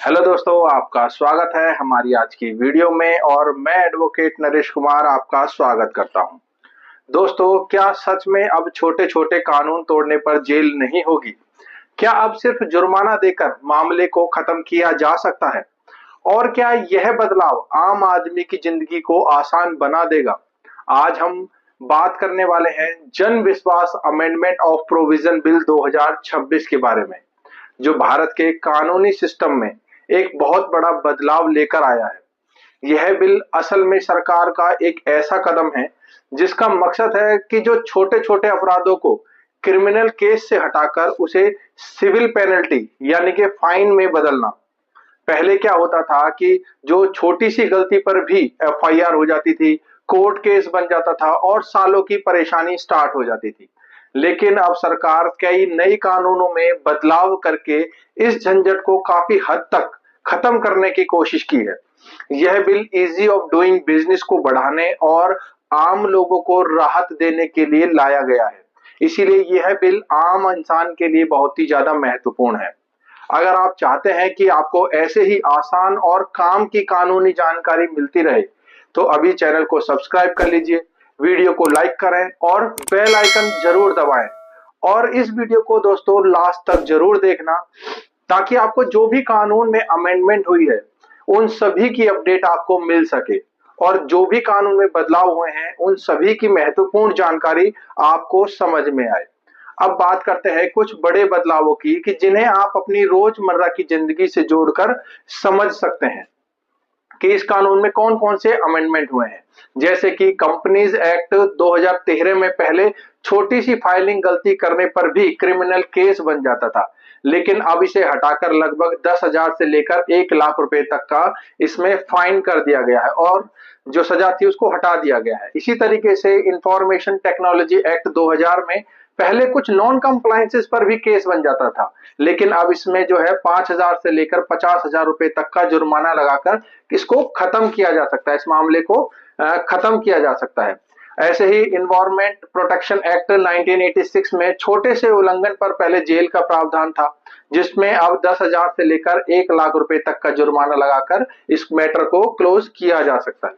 Hello दोस्तों, आपका स्वागत है हमारी आज की वीडियो में और मैं एडवोकेट नरेश कुमार आपका स्वागत करता हूं। दोस्तों, क्या सच में अब छोटे छोटे कानून तोड़ने पर जेल नहीं होगी? क्या अब सिर्फ जुर्माना देकर मामले को खत्म किया जा सकता है? और क्या यह बदलाव आम आदमी की जिंदगी को आसान बना देगा? आज हम बात करने वाले हैं जन विश्वास अमेंडमेंट ऑफ प्रोविजन बिल 2026 के बारे में, जो भारत के कानूनी सिस्टम में एक बहुत बड़ा बदलाव लेकर आया है। यह बिल असल में सरकार का एक ऐसा कदम है जिसका मकसद है कि जो छोटे छोटे अपराधों को क्रिमिनल केस से हटाकर उसे सिविल पेनल्टी यानी कि फाइन में बदलना। पहले क्या होता था कि जो छोटी सी गलती पर भी एफआईआर हो जाती थी, कोर्ट केस बन जाता था और सालों की परेशानी स्टार्ट हो जाती थी। लेकिन अब सरकार कई नई कानूनों में बदलाव करके इस झंझट को काफी हद तक खत्म करने की कोशिश की है। यह bill easy of doing business को बढ़ाने और आम लोगों को राहत देने के लिए लाया गया है। इसीलिए यह बिल आम इंसान के लिए बहुत ही ज्यादा महत्वपूर्ण है। अगर आप चाहते हैं कि आपको ऐसे ही आसान और काम की कानूनी जानकारी मिलती रहे, तो अभी चैनल को सब्सक्राइब कर लीजिए, वीडियो को लाइक करें और बेल आइकन जरूर दबाएं। और इस वीडियो को दोस्तों लास्ट तक जरूर देखना, ताकि आपको जो भी कानून में अमेंडमेंट हुई है उन सभी की अपडेट आपको मिल सके और जो भी कानून में बदलाव हुए हैं उन सभी की महत्वपूर्ण जानकारी आपको समझ में आए। अब बात करते हैं कुछ बड़े बदलावों की कि जिन्हें आप अपनी रोजमर्रा की जिंदगी से जोड़कर समझ सकते हैं कि इस कानून में कौन कौन से अमेंडमेंट हुए हैं। जैसे कि कंपनीज एक्ट 2013 में पहले छोटी सी फाइलिंग गलती करने पर भी क्रिमिनल केस बन जाता था, लेकिन अब इसे हटाकर लगभग 10,000 से लेकर 1 लाख रुपए तक का इसमें फाइन कर दिया गया है और जो सजा थी उसको हटा दिया गया है। इसी तरीके से इंफॉर्मेशन टेक्नोलॉजी एक्ट 2000 में पहले कुछ नॉन कंप्लायंसेस पर भी केस बन जाता था, लेकिन अब इसमें जो है 5,000 से लेकर 50,000 रुपए तक का जुर्माना लगाकर इसको खत्म किया जा सकता है, इस मामले को खत्म किया जा सकता है। ऐसे ही इन्वायरमेंट प्रोटेक्शन एक्ट 1986 में छोटे से उल्लंघन पर पहले जेल का प्रावधान था, जिसमें अब 10,000 से लेकर 1 लाख रुपए तक का जुर्माना लगाकर इस मैटर को क्लोज किया जा सकता है।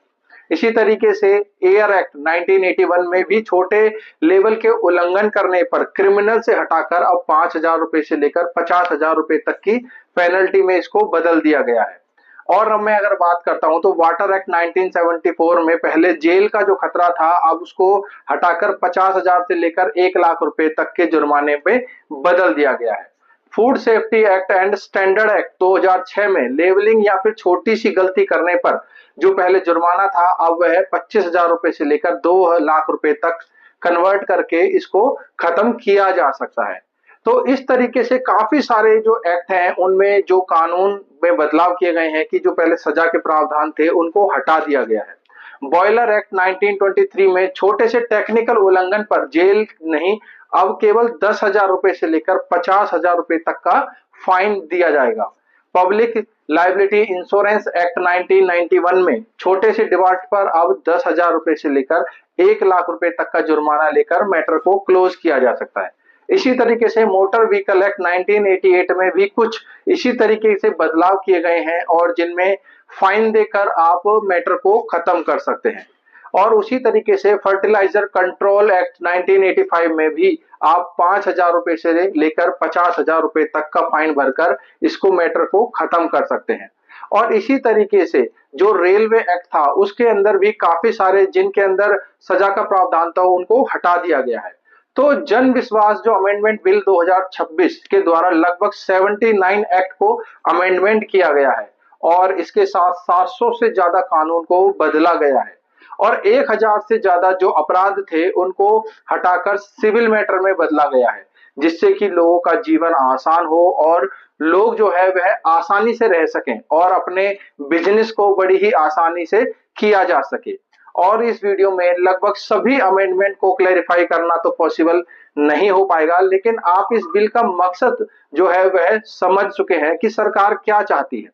इसी तरीके से एयर एक्ट 1981 में भी छोटे लेवल के उल्लंघन करने पर क्रिमिनल से हटाकर अब 5,000 रुपए से लेकर 50,000 रुपए तक की पेनल्टी में इसको बदल दिया गया है। और अब मैं अगर बात करता हूं तो वाटर एक्ट 1974 में पहले जेल का जो खतरा था अब उसको हटाकर 50,000 से लेकर 1 लाख रुपए तक के जुर्माने में बदल दिया गया है। Food safety act and standard act 2006 में लेवलिंग या फिर छोटी सी गलती करने पर जो पहले जुर्माना था अब वह 25,000 रुपए से लेकर 2 लाख रुपए तक कन्वर्ट करके इसको खत्म किया जा सकता है। तो इस तरीके से काफी सारे जो एक्ट हैं उनमें जो कानून में बदलाव किए गए हैं कि जो पहले सजा के प्रावधान थे उनको हटा दिया गया है। बॉयलर एक्ट 1923 में छोटे से टेक्निकल उल्लंघन पर जेल नहीं, अब केवल 10,000 रुपए से लेकर 50,000 रुपए तक का फाइन दिया जाएगा। पब्लिक लाइबिलिटी इंश्योरेंस एक्ट 1991 में छोटे से डिफॉल्ट पर अब 10,000 रुपए से लेकर 1 लाख रुपए तक का जुर्माना लेकर मैटर को क्लोज किया जा सकता है। इसी तरीके से मोटर व्हीकल एक्ट 1988 में भी कुछ इसी तरीके से बदलाव किए गए हैं और जिनमें फाइन देकर आप मैटर को खत्म कर सकते हैं। और उसी तरीके से फर्टिलाइजर कंट्रोल एक्ट 1985 में भी आप 5,000 रुपए से लेकर 50,000 रुपए तक का फाइन भरकर इसको मैटर को खत्म कर सकते हैं। और इसी तरीके से जो रेलवे एक्ट था उसके अंदर भी काफी सारे जिनके अंदर सजा का प्रावधान था उनको हटा दिया गया है। तो जन विश्वास जो अमेंडमेंट बिल 2026 के द्वारा लगभग 79 एक्ट को अमेंडमेंट किया गया है और इसके साथ 700 से ज्यादा कानून को बदला गया है और 1,000 से ज्यादा जो अपराध थे उनको हटाकर सिविल मैटर में बदला गया है, जिससे कि लोगों का जीवन आसान हो और लोग जो है वह आसानी से रह सकें और अपने बिजनेस को बड़ी ही आसानी से किया जा सके। और इस वीडियो में लगभग सभी अमेंडमेंट को क्लैरिफाई करना तो पॉसिबल नहीं हो पाएगा, लेकिन आप इस बिल का मकसद जो है वह समझ चुके हैं कि सरकार क्या चाहती है।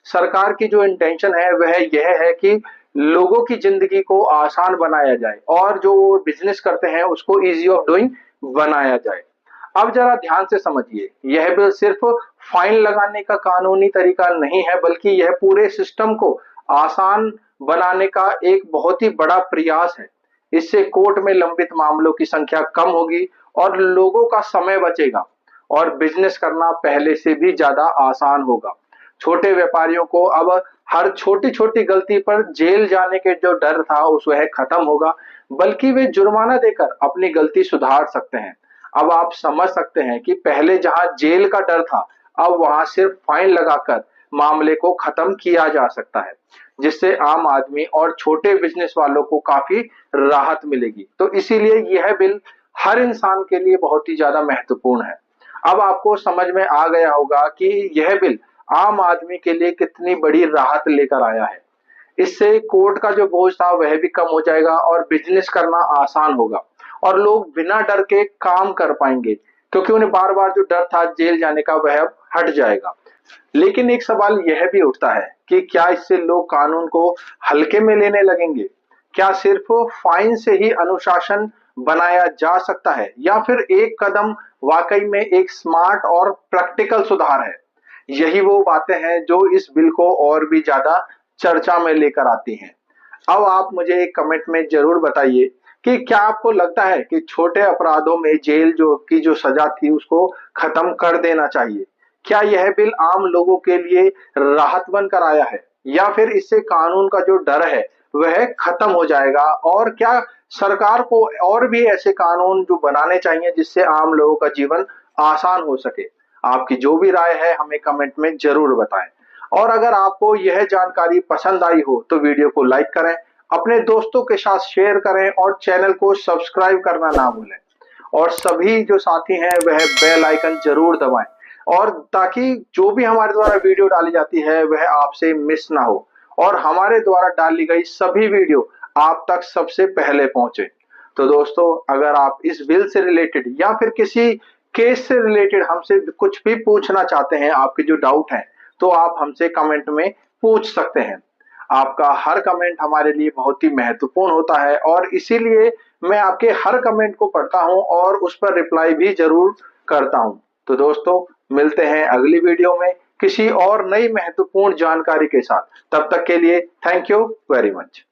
सरकार की जो इंटेंशन है वह यह है कि लोगों की जिंदगी को आसान बनाया जाए और जो बिजनेस करते हैं उसको इजी ऑफ डूइंग बनाया जाए। अब जरा ध्यान से समझिए, यह बिल सिर्फ फाइन लगाने का कानूनी तरीका नहीं है, बल्कि यह पूरे सिस्टम को आसान बनाने का एक बहुत ही बड़ा प्रयास है। इससे कोर्ट में लंबित मामलों की संख्या कम होगी और लोगों का समय बचेगा और बिजनेस करना पहले से भी ज्यादा आसान होगा। छोटे व्यापारियों को अब हर छोटी छोटी गलती पर जेल जाने के जो डर था उस वह खत्म होगा, बल्कि वे जुर्माना देकर अपनी गलती सुधार सकते हैं। अब आप समझ सकते हैं कि पहले जहां जेल का डर था, अब वहां सिर्फ फाइन लगाकर मामले को खत्म किया जा सकता है, जिससे आम आदमी और छोटे बिजनेस वालों को काफी राहत मिलेगी। तो इसीलिए यह बिल हर इंसान के लिए बहुत ही ज्यादा महत्वपूर्ण है। अब आपको समझ में आ गया होगा कि यह बिल आम आदमी के लिए कितनी बड़ी राहत लेकर आया है। इससे कोर्ट का जो बोझ था वह भी कम हो जाएगा और बिजनेस करना आसान होगा और लोग बिना डर के काम कर पाएंगे, क्योंकि उन्हें बार बार जो डर था जेल जाने का वह अब हट जाएगा। लेकिन एक सवाल यह भी उठता है कि क्या इससे लोग कानून को हल्के में लेने लगेंगे? क्या सिर्फ फाइन से ही अनुशासन बनाया जा सकता है, या फिर एक कदम वाकई में एक स्मार्ट और प्रैक्टिकल सुधार है? यही वो बातें हैं जो इस बिल को और भी ज्यादा चर्चा में लेकर आती हैं। अब आप मुझे एक कमेंट में जरूर बताइए कि क्या आपको लगता है कि छोटे अपराधों में जेल जो सजा थी उसको खत्म कर देना चाहिए? क्या यह बिल आम लोगों के लिए राहत बनकर आया है, या फिर इससे कानून का जो डर है वह खत्म हो जाएगा? और क्या सरकार को और भी ऐसे कानून जो बनाने चाहिए जिससे आम लोगों का जीवन आसान हो सके? आपकी जो भी राय है हमें कमेंट में जरूर बताएं। और अगर आपको यह जानकारी पसंद आई हो तो वीडियो को लाइक करें, अपने दोस्तों के साथ शेयर करें और चैनल को सब्सक्राइब करना ना भूलें। और सभी जो साथी हैं वह बेल आइकन जरूर दबाएं, और ताकि जो भी हमारे द्वारा वीडियो डाली जाती है वह आपसे मिस ना हो और हमारे द्वारा डाली गई सभी वीडियो आप तक सबसे पहले पहुंचे। तो दोस्तों, अगर आप इस बिल से रिलेटेड या फिर किसी केस से रिलेटेड हमसे कुछ भी पूछना चाहते हैं, आपके जो डाउट हैं, तो आप हमसे कमेंट में पूछ सकते हैं। आपका हर कमेंट हमारे लिए बहुत ही महत्वपूर्ण होता है और इसीलिए मैं आपके हर कमेंट को पढ़ता हूं और उस पर रिप्लाई भी जरूर करता हूं। तो दोस्तों, मिलते हैं अगली वीडियो में किसी और नई महत्वपूर्ण जानकारी के साथ। तब तक के लिए थैंक यू वेरी मच।